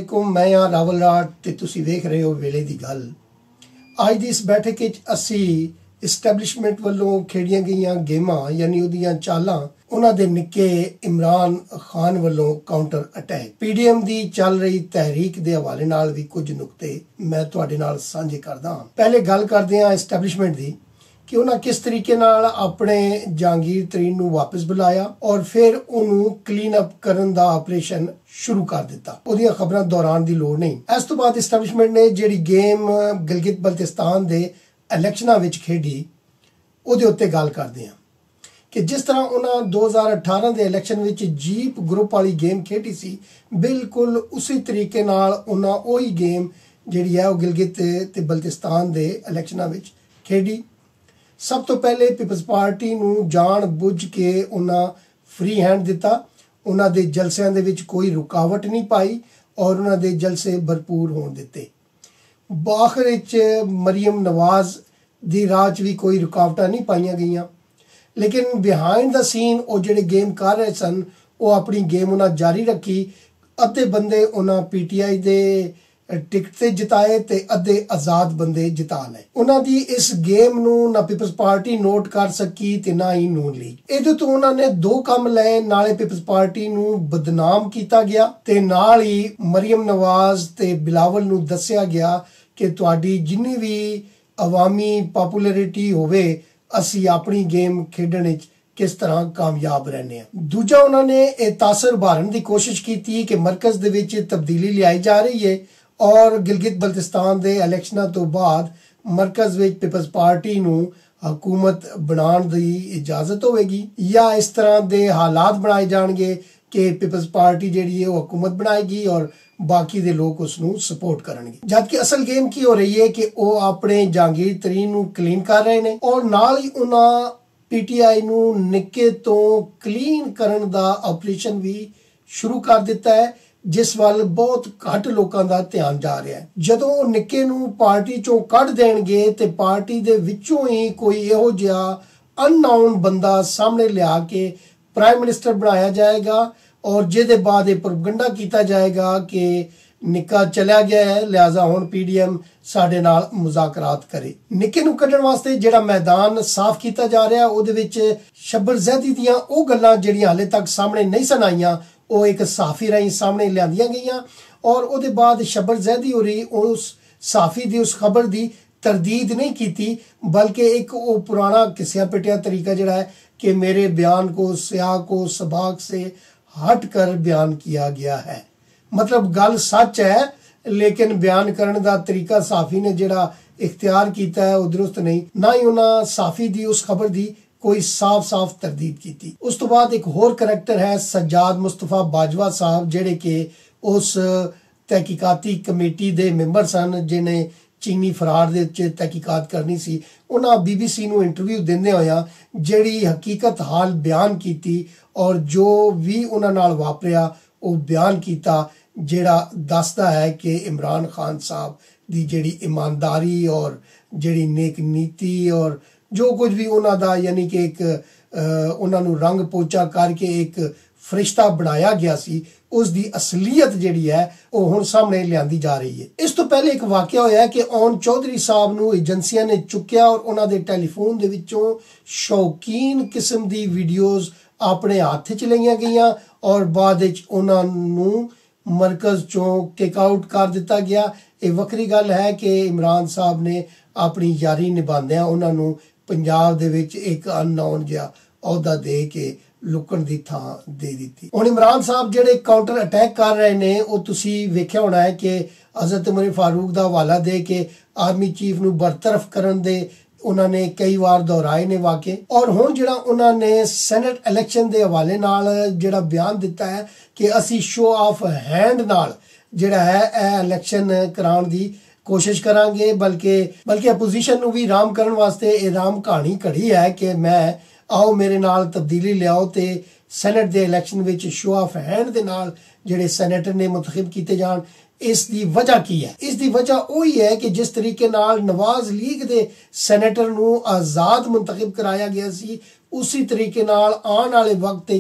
अस्सलामुअलैकुम, मैं हाँ रावल राठ ते तुसी वेख रहे हो वेले दी गल। अज दी इस बैठक विच असी इस्टैबलिशमेंट वालों खेड़ियां गईयां गेमां यानी उहदियां चालां उन्हां दे निक्के इमरान खान वालों काउंटर अटैक पीडीएम दी चल रही तहरीक दे हवाले नाल भी कुछ नुकते मैं तुहाडे नाल सांझे करदा हां। पहले गल करदे हां इस्टैबलिशमेंट दी कि उन्हें किस तरीके नाल अपने जहांगीर तरीन नूं वापस बुलाया और फिर उन्होंने क्लीन अप करन दा ऑपरेशन शुरू कर दिता। उहदियां खबरां दौरान दी लोड़ नहीं। इस तो बाद इस्टैबलिशमेंट ने जिहड़ी गेम गिलगित बल्तिस्तान दे इलैक्शनां विच खेडी उहदे उत्ते गल करदे हां कि जिस तरह उन्हें 2018 के इलैक्शन विच जीप ग्रुप वाली गेम खेडी सी, बिल्कुल उसी तरीके नाल उन्हें वही गेम जिहड़ी है गिलगित ते बल्तिस्तान के इलैक्शनां विच खेडी। सब तो पहले पीपल्स पार्टी नूं जान बुझ के उन्हें फ्री हैंड दिता। उन्हां दे जलसियां दे विच कोई रुकावट नहीं पाई और उन्हां दे जलसे भरपूर होण दिते। आखिर विच मरियम नवाज दी राह च भी कोई रुकावटां नहीं पाईयां गईयां, लेकिन बिहाइंड द सीन वो जिहड़े गेम कर रहे सन वो अपनी गेम उन्हें जारी रखी। अद्धे बंदे उन्हें पीटीआई दे टिकट ते जिताए ते अद्धे आजाद बंदे जिता लए। उन्हां दी इस गेम नूं ना पीपल्स पार्टी नोट कर सकी ते ना ही नून लीग। इहदे तो उन्होंने दो काम लए, नाले पीपल्स पार्टी नूं बदनाम किया गया ते नाल ही मरियम नवाज ते बिलावल नूं दस्सिया गया कि तुहाडी जिन्नी भी अवामी पॉपुलैरिटी होवे असी अपनी गेम खेडण विच किस तरह कामयाब रहने हैं। दूजा उन्होंने यह तासर उभारन की कोशिश की कि मरकज दे विच तब्दीली लियाई जा रही है और गिलगित बल्तिस्तान के इलैक्शनां तो बाद मरकज विच पीपल्स पार्टी नूं हुकूमत बनाने की इजाजत होगी या इस तरह के हालात बनाए जाएंगे कि पीपल्स पार्टी जिहड़ी है वो हुकूमत बनाएगी और बाकी दे लोग उसनूं सपोर्ट करेंगे। जबकि असल गेम की हो रही है कि वो अपने जहांगीर तरीन नूं क्लीन कर रहे हैं और नाल ही उन्हां पीटीआई नूं निक्के तो क्लीन करन दा ऑपरेशन भी शुरू कर दिता है, जिस वाल बहुत घट लोगों का ध्यान जा रहा है। जदों निक्के नूं पार्टी चों कढ देणगे ते पार्टी दे विचों ही कोई इहो जिहा अननोन बंदा सामने लिया के प्राइम मिनिस्टर बनाया जाएगा और जिहदे बाद ये प्रोपगंडा किया जाएगा कि निक्का चला गया है लिहाजा हुण पीडीएम साडे नाल मुज़ाकरात करे। निक्के नूं कढण वास्ते जिहड़ा मैदान साफ किया जा रहा है उहदे विच शब्बर ज़ैदी दियां ओह गल्लां जिहड़ियां हाले तक सामने नहीं सन आईयां वो एक साफी राही सामने लियांदियां गईयां और उहदे बाद शब्बर ज़ैदी हो रही उस साफी दी उस खबर दी तरदीद नहीं की, बल्कि एक वो पुराना किस्सा पिटिया तरीका जिहड़ा है कि मेरे बयान को सियाक को सबाक से हट कर बयान किया गया है। मतलब गल सच है लेकिन बयान करने का तरीका साफी ने जिहड़ा इख्तियार किया है वो दुरुस्त नहीं, ना ही उन्हें साफी दी उस खबर दी कोई साफ साफ तरदीद की थी। उस तो बाद एक होर करैक्टर है सज्जाद मुस्तफा बाजवा साहब जिहड़े कि उस तहकीकाती कमेटी दे मैंबर सन जिन्हें चीनी फरार दे विच तहकीकात करनी सी। उन्हें बीबीसी नूं इंटरव्यू देंदे होया जिहड़ी हकीकत हाल बयान की और जो भी उन्हां नाल वापरिया वो बयान किया जिहड़ा दसदा है कि इमरान खान साहब दी जिहड़ी ईमानदारी और जिहड़ी नेक नीति और जो कुछ भी उन्हां दा यानी कि एक उन्हां नूं रंग पोचा करके एक फरिश्ता बनाया गया सी उस दी असलीयत जिहड़ी है वो हुण सामने लियांदी जा रही है। इस तो पहले एक वाकया होया कि ओन चौधरी साहब नूं एजेंसियां ने चुक्या और उन्हां दे टैलीफोन दे विचों शौकीन किस्म दी वीडियोज़ अपने हाथ च लईयां गईयां और बाद विच उन्हां नूं मरकज चों किक आउट कर दिता गया। ये वक्री गल है कि इमरान साहब ने अपनी यारी निभांदियां उन्हां नूं पंजाब दे विच एक अननोन जिहा अहुदा दे के लुकण दी थां दे दित्ती। हुण इमरान साहब जिहड़े काउंटर अटैक कर रहे ने वो तुसीं वेख्या होना है कि हज़रत उमर फारूक दा हवाला दे के आर्मी चीफ नूं बरतरफ करन दे उन्होंने कई बार दोहराए ने वाक़े और हुण जिहड़ा उन्होंने सैनेट इलैक्शन के हवाले नाल जिहड़ा बयान दिता है कि असी शो ऑफ हैंड नाल जिहड़ा है इलैक्शन कराउण दी कोशिश करांगे, बल्कि अपोजिशन नूं भी राम करन वास्ते ये राम कहानी घड़ी है कि मैं आओ मेरे नाल तब्दीली लियाओ ते सैनेट के इलैक्शन विच शो ऑफ हैंड दे नाल जिहड़े सैनेटर ने मुंतखब किए जाण। इसकी वजह की है? इसकी वजह वही है कि जिस तरीके नाल नवाज लीग के सैनेटर नूं आज़ाद मुंतखब कराया गया सी उसी तरीके नाल आने वाले वक्त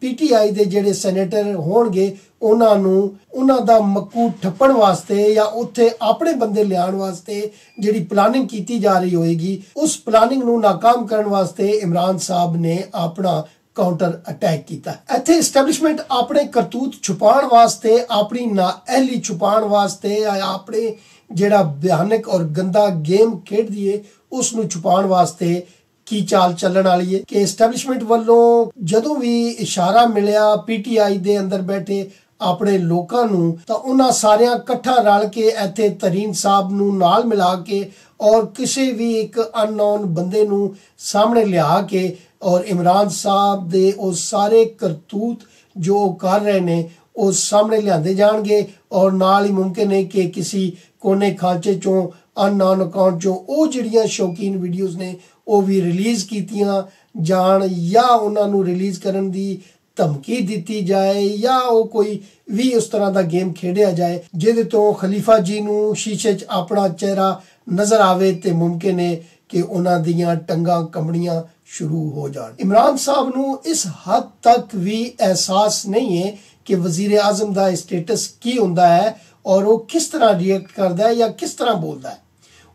ਪੀਟੀਆਈ ਦੇ ਜਿਹੜੇ ਸੈਨੇਟਰ ਹੋਣਗੇ ਉਹਨਾਂ ਦਾ ਮੱਕੂ ਠੱਪਣ ਵਾਸਤੇ ਜਾਂ ਉੱਥੇ ਆਪਣੇ ਬੰਦੇ ਲਿਆਉਣ ਵਾਸਤੇ ਜਿਹੜੀ ਪਲਾਨਿੰਗ ਕੀਤੀ ਜਾ ਰਹੀ ਹੋਏਗੀ, ਉਸ ਪਲਾਨਿੰਗ ਨੂੰ ਨਾਕਾਮ ਕਰਨ ਵਾਸਤੇ ਇਮਰਾਨ ਸਾਹਿਬ ਨੇ ਆਪਣਾ ਕਾਊਂਟਰ ਅਟੈਕ ਕੀਤਾ। ਇੱਥੇ ਐਸਟੈਬਲਿਸ਼ਮੈਂਟ ਆਪਣੇ ਕਰਤੂਤ ਛੁਪਾਉਣ ਵਾਸਤੇ, ਆਪਣੀ ਨਾਅਹਲੀ ਛੁਪਾਉਣ ਵਾਸਤੇ, ਆਪਣੇ ਜਿਹੜਾ ਭਿਆਨਕ ਔਰ ਗੰਦਾ ਗੇਮ ਖੇਡਦੀ ਏ ਉਸ ਨੂੰ ਛੁਪਾਉਣ ਵਾਸਤੇ ਕੀ ਚਾਲ ਚੱਲਣ ਵਾਲੀ ਹੈ ਕਿ ਐਸਟੈਬਲਿਸ਼ਮੈਂਟ ਵੱਲੋਂ ਜਦੋਂ ਵੀ ਇਸ਼ਾਰਾ ਮਿਲਿਆ ਪੀਟੀਆਈ ਦੇ ਅੰਦਰ ਬੈਠੇ ਆਪਣੇ ਲੋਕਾਂ ਨੂੰ, ਤਾਂ ਉਹਨਾਂ ਸਾਰਿਆਂ ਇਕੱਠਾ ਰਲ ਕੇ ਇੱਥੇ ਤਰੀਨ ਸਾਹਿਬ ਨੂੰ ਨਾਲ ਮਿਲਾ ਕੇ ਔਰ ਕਿਸੇ ਵੀ ਇੱਕ ਅਨਨੋਨ ਬੰਦੇ ਨੂੰ ਸਾਹਮਣੇ ਲਿਆ ਕੇ ਔਰ ਇਮਰਾਨ ਸਾਹਿਬ ਦੇ ਉਹ ਸਾਰੇ ਕਰਤੂਤ ਜੋ ਕਰ ਰਹੇ ਨੇ ਉਹ ਸਾਹਮਣੇ ਲਿਆਂਦੇ ਜਾਣਗੇ। ਔਰ ਨਾਲ ਹੀ ਮੁਮਕਿਨ ਹੈ ਕਿ ਕਿਸੇ ਕੋਨੇ ਖਾਂਚੇ ਚੋਂ ਅਨਨੋਨ ਅਕਾਊਂਟ ਚੋਂ ਉਹ ਜਿਹੜੀਆਂ ਸ਼ੌਕੀਨ ਵੀਡੀਓਜ਼ ਨੇ ਉਹ ਵੀ ਰਿਲੀਜ਼ ਕੀਤੀਆਂ ਜਾਣ ਜਾਂ ਉਹਨਾਂ ਨੂੰ ਰਿਲੀਜ਼ ਕਰਨ ਦੀ ਧਮਕੀ ਦਿੱਤੀ ਜਾਏ ਜਾਂ ਉਹ ਕੋਈ ਵੀ ਉਸ ਤਰ੍ਹਾਂ ਦਾ ਗੇਮ ਖੇਡਿਆ ਜਾਏ ਜਿਹਦੇ ਤੋਂ ਖਲੀਫਾ ਜੀ ਨੂੰ ਸ਼ੀਸ਼ੇ 'ਚ ਆਪਣਾ ਚਿਹਰਾ ਨਜ਼ਰ ਆਵੇ ਤੇ ਮੁਮਕਿਨ ਹੈ ਕਿ ਉਹਨਾਂ ਦੀਆਂ ਟੰਗਾਂ ਕੰਬਣੀਆਂ ਸ਼ੁਰੂ ਹੋ ਜਾਣ। ਇਮਰਾਨ ਸਾਹਿਬ ਨੂੰ ਇਸ ਹੱਦ ਤੱਕ ਵੀ ਅਹਿਸਾਸ ਨਹੀਂ ਹੈ ਕਿ ਵਜ਼ੀਰ ਆਜ਼ਮ ਦਾ ਸਟੇਟਸ ਕੀ ਹੁੰਦਾ ਹੈ ਔਰ ਉਹ ਕਿਸ ਤਰ੍ਹਾਂ ਰਿਐਕਟ ਕਰਦਾ ਹੈ ਜਾਂ ਕਿਸ ਤਰ੍ਹਾਂ ਬੋਲਦਾ ਹੈ।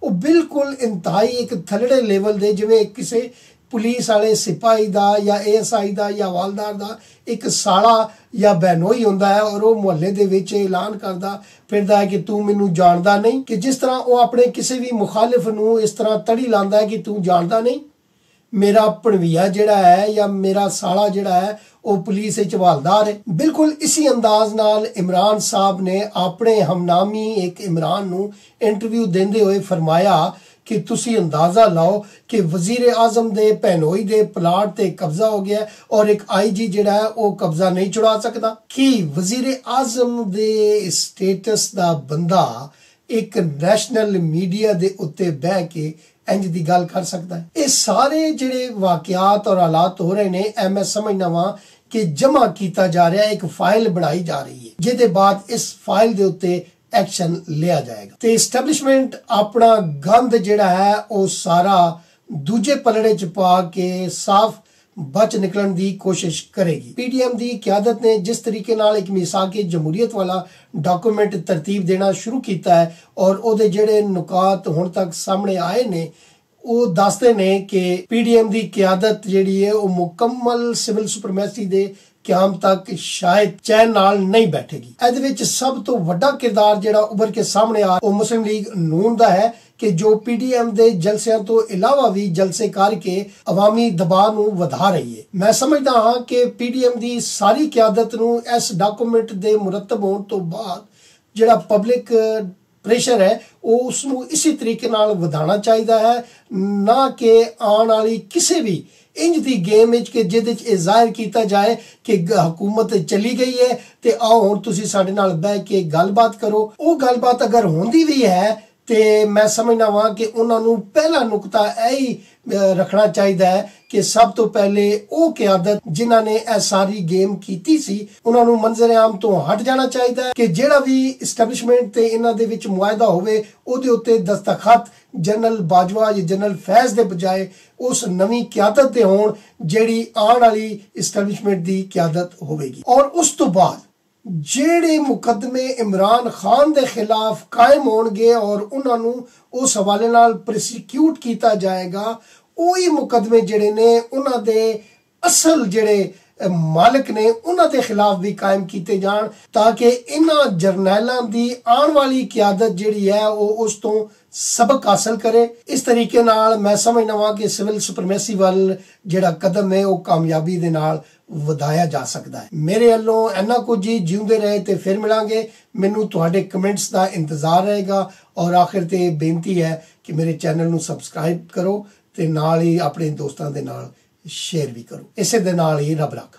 ਉਹ ਬਿਲਕੁਲ ਇੰਤਹਾਈ ਇੱਕ ਥੱਲੜੇ ਲੈਵਲ ਦੇ, ਜਿਵੇਂ ਕਿਸੇ ਪੁਲਿਸ ਵਾਲੇ ਸਿਪਾਹੀ ਦਾ ਜਾਂ ASI ਦਾ ਜਾਂ ਹਵਾਲਦਾਰ ਦਾ ਇੱਕ ਸਾਲਾ ਜਾਂ ਬਹਿਨੋਈ ਹੁੰਦਾ ਹੈ ਔਰ ਉਹ ਮੁਹੱਲੇ ਦੇ ਵਿੱਚ ਐਲਾਨ ਕਰਦਾ ਫਿਰਦਾ ਹੈ ਕਿ ਤੂੰ ਮੈਨੂੰ ਜਾਣਦਾ ਨਹੀਂ, ਕਿ ਜਿਸ ਤਰ੍ਹਾਂ ਉਹ ਆਪਣੇ ਕਿਸੇ ਵੀ ਮੁਖਾਲਿਫ ਨੂੰ ਇਸ ਤਰ੍ਹਾਂ ਤੜੀ ਲਾਉਂਦਾ ਹੈ ਕਿ ਤੂੰ ਜਾਣਦਾ ਨਹੀਂ, ਮੇਰਾ ਭਣਵੀਆ ਜਿਹੜਾ ਹੈ ਜਾਂ ਮੇਰਾ ਸਾਲਾ ਜਿਹੜਾ ਹੈ ਉਹ ਪੁਲਿਸ ਵਿੱਚ ਹਵਾਲਦਾਰ ਹੈ। ਬਿਲਕੁਲ ਇਸੇ ਅੰਦਾਜ਼ ਨਾਲ ਇਮਰਾਨ ਸਾਹਿਬ ਨੇ ਆਪਣੇ ਹਮਨਾਮੀ ਇੱਕ ਇਮਰਾਨ ਨੂੰ ਇੰਟਰਵਿਊ ਦਿੰਦੇ ਹੋਏ ਫਰਮਾਇਆ ਕਿ ਤੁਸੀਂ ਅੰਦਾਜ਼ਾ ਲਾਓ ਕਿ ਵਜ਼ੀਰ ਆਜ਼ਮ ਦੇ ਭੈਨੋਈ ਦੇ ਪਲਾਟ ਤੇ ਕਬਜ਼ਾ ਹੋ ਗਿਆ ਔਰ ਇੱਕ IG ਜਿਹੜਾ ਹੈ ਉਹ ਕਬਜ਼ਾ ਨਹੀਂ ਛੁਡਾ ਸਕਦਾ। ਕਿ ਵਜ਼ੀਰ ਆਜ਼ਮ ਦੇ ਸਟੇਟਸ ਦਾ ਬੰਦਾ ਇੱਕ ਨੈਸ਼ਨਲ ਮੀਡੀਆ ਦੇ ਉੱਤੇ ਬਹਿ ਕੇ ਇੰਜ ਦੀ ਗੱਲ ਕਰ ਸਕਦਾ ਹੈ? ਇਹ ਸਾਰੇ ਜਿਹੜੇ ਵਾਕਿਆਤ ਔਰ ਹਾਲਾਤ ਹੋ ਰਹੇ ਨੇ ਮੈਂ ਸਮਝਦਾ ਵਾਂ ਕਿ ਜਮਾ ਕੀਤਾ ਜਾ ਰਿਹਾ, ਇੱਕ ਫਾਈਲ ਬਣਾਈ ਜਾ ਰਹੀ ਹੈ ਜਿਹਦੇ ਬਾਅਦ ਇਸ ਫਾਈਲ ਦੇ ਉੱਤੇ ਐਕਸ਼ਨ ਲਿਆ ਜਾਏਗਾ ਤੇ ਐਸਟੈਬਲਿਸ਼ਮੈਂਟ ਆਪਣਾ ਗੰਦ ਜਿਹੜਾ ਹੈ ਉਹ ਸਾਰਾ ਦੂਜੇ ਪਲੜੇ 'ਚ ਪਾ ਕੇ ਸਾਫ਼ ਬਚ ਨਿਕਲਣ ਦੀ ਕੋਸ਼ਿਸ਼ ਕਰੇਗੀ। PDM ਦੀ ਕਿਆਦਤ ਨੇ ਜਿਸ ਤਰੀਕੇ ਨਾਲ ਇੱਕ ਮਿਸਾਕ-ਏ ਜਮਹੂਰੀਅਤ ਵਾਲਾ ਡਾਕੂਮੈਂਟ ਤਰਤੀਬ ਦੇਣਾ ਸ਼ੁਰੂ ਕੀਤਾ ਹੈ ਔਰ ਉਹਦੇ ਜਿਹੜੇ ਨੁਕਾਤ ਹੁਣ ਤੱਕ ਸਾਹਮਣੇ ਆਏ ਨੇ ਉਹ ਦੱਸਦੇ ਨੇ ਕਿ PDM ਦੀ ਕਿਆਦਤ ਜਿਹੜੀ ਹੈ ਉਹ ਮੁਕੰਮਲ ਸਿਵਲ ਸੁਪਰਮੈਸੀ ਦੇ ਕਿਆਮ ਤੱਕ ਸ਼ਾਇਦ ਚੈਨ ਨਾਲ ਨਹੀਂ ਬੈਠੇਗੀ। ਇਹਦੇ ਵਿੱਚ ਸਭ ਤੋਂ ਵੱਡਾ ਕਿਰਦਾਰ ਜਿਹੜਾ ਉੱਭਰ ਕੇ ਸਾਹਮਣੇ ਆ ਉਹ ਮੁਸਲਿਮ ਲੀਗ ਨੂਨ ਦਾ ਹੈ ਕਿ ਜੋ PDM ਦੇ ਜਲਸਿਆਂ ਤੋਂ ਇਲਾਵਾ ਵੀ ਜਲਸੇ ਕਰਕੇ ਅਵਾਮੀ ਦਬਾਅ ਨੂੰ ਵਧਾ ਰਹੀ ਹੈ। ਮੈਂ ਸਮਝਦਾ ਹਾਂ ਕਿ PDM ਦੀ ਸਾਰੀ ਕਿਆਦਤ ਨੂੰ ਇਸ ਡਾਕੂਮੈਂਟ ਦੇ ਮੁਰਤਬ ਹੋਣ ਤੋਂ ਬਾਅਦ ਜਿਹੜਾ ਪਬਲਿਕ ਪ੍ਰੈਸ਼ਰ ਹੈ ਉਹ ਉਸ ਨੂੰ ਇਸੇ ਤਰੀਕੇ ਨਾਲ ਵਧਾਉਣਾ ਚਾਹੀਦਾ ਹੈ, ਨਾ ਕਿ ਆਉਣ ਵਾਲੀ ਕਿਸੇ ਵੀ ਇੰਜ ਦੀ ਗੇਮ ਵਿੱਚ ਕਿ ਜਿਹਦੇ 'ਚ ਇਹ ਜ਼ਾਹਿਰ ਕੀਤਾ ਜਾਏ ਕਿ ਹਕੂਮਤ ਚਲੀ ਗਈ ਹੈ ਤੇ ਆਓ ਹੁਣ ਤੁਸੀਂ ਸਾਡੇ ਨਾਲ ਬਹਿ ਕੇ ਗੱਲਬਾਤ ਕਰੋ। ਉਹ ਗੱਲਬਾਤ ਅਗਰ ਹੁੰਦੀ ਵੀ ਹੈ ਤੇ ਮੈਂ ਸਮਝਦਾ ਵਾਂ ਕਿ ਉਹਨਾਂ ਨੂੰ ਪਹਿਲਾ ਨੁਕਤਾ ਇਹ ਹੀ ਰੱਖਣਾ ਚਾਹੀਦਾ ਹੈ ਕਿ ਸਭ ਤੋਂ ਪਹਿਲੇ ਉਹ ਕਿਆਦਤ ਜਿਨ੍ਹਾਂ ਨੇ ਇਹ ਸਾਰੀ ਗੇਮ ਕੀਤੀ ਸੀ ਉਹਨਾਂ ਨੂੰ ਮੰਜ਼ਰ ਆਮ ਤੋਂ ਹਟ ਜਾਣਾ ਚਾਹੀਦਾ ਹੈ ਕਿ ਜਿਹੜਾ ਵੀ ਐਸਟੈਬਲਿਸ਼ਮੈਂਟ ਤੇ ਇਹਨਾਂ ਦੇ ਵਿੱਚ ਮੁਆਹਦਾ ਹੋਵੇ ਉਹਦੇ ਉੱਤੇ ਦਸਤਖਤ ਜਨਰਲ ਬਾਜਵਾ ਜਾਂ ਜਨਰਲ ਫੈਜ਼ ਦੇ ਬਜਾਏ ਉਸ ਨਵੀਂ ਕਿਆਦਤ ਦੇ ਹੋਣ ਜਿਹੜੀ ਆਉਣ ਵਾਲੀ ਐਸਟੈਬਲਿਸ਼ਮੈਂਟ ਦੀ ਕਿਆਦਤ ਹੋਵੇਗੀ। ਔਰ ਉਸ ਤੋਂ ਬਾਅਦ ਜਿਹੜੇ ਮੁਕੱਦਮੇ ਇਮਰਾਨ ਖਾਨ ਦੇ ਖਿਲਾਫ ਕਾਇਮ ਹੋਣਗੇ ਔਰ ਉਹਨਾਂ ਨੂੰ ਉਸ ਹਵਾਲੇ ਨਾਲ ਪ੍ਰੋਸੀਕਿਊਟ ਕੀਤਾ ਜਾਏਗਾ, ਉਹੀ ਮੁਕੱਦਮੇ ਜਿਹੜੇ ਨੇ ਉਹਨਾਂ ਦੇ ਅਸਲ ਜਿਹੜੇ ਮਾਲਕ ਨੇ ਉਹਨਾਂ ਦੇ ਖਿਲਾਫ ਵੀ ਕਾਇਮ ਕੀਤੇ ਜਾਣ ਤਾਂ ਕਿ ਇਹਨਾਂ ਜਰਨੈਲਾਂ ਦੀ ਆਉਣ ਵਾਲੀ ਕਿਆਦਤ ਜਿਹੜੀ ਹੈ ਉਹ ਉਸ ਤੋਂ ਸਬਕ ਹਾਸਲ ਕਰੇ। ਇਸ ਤਰੀਕੇ ਨਾਲ ਮੈਂ ਸਮਝਦਾ ਹਾਂ ਕਿ ਸਿਵਲ ਸੁਪਰਮੈਸੀ ਵੱਲ ਜਿਹੜਾ ਕਦਮ ਹੈ ਉਹ ਕਾਮਯਾਬੀ ਦੇ ਨਾਲ ਵਧਾਇਆ ਜਾ ਸਕਦਾ ਹੈ। ਮੇਰੇ ਵੱਲੋਂ ਇੰਨਾ ਕੁਝ ਹੀ, ਜਿਉਂਦੇ ਰਹੇ ਤੇ ਫਿਰ ਮਿਲਾਂਗੇ। ਮੈਨੂੰ ਤੁਹਾਡੇ ਕਮੈਂਟਸ ਦਾ ਇੰਤਜ਼ਾਰ ਰਹੇਗਾ ਔਰ ਆਖਿਰ ਤੇ ਬੇਨਤੀ ਹੈ ਕਿ ਮੇਰੇ ਚੈਨਲ ਨੂੰ ਸਬਸਕ੍ਰਾਈਬ ਕਰੋ ਤੇ ਨਾਲ ਹੀ ਆਪਣੇ ਦੋਸਤਾਂ ਦੇ ਨਾਲ ਸ਼ੇਅਰ ਵੀ ਕਰੋ। ਇਸੇ ਦੇ ਨਾਲ ਹੀ ਰੱਬ ਰਾਖਾ।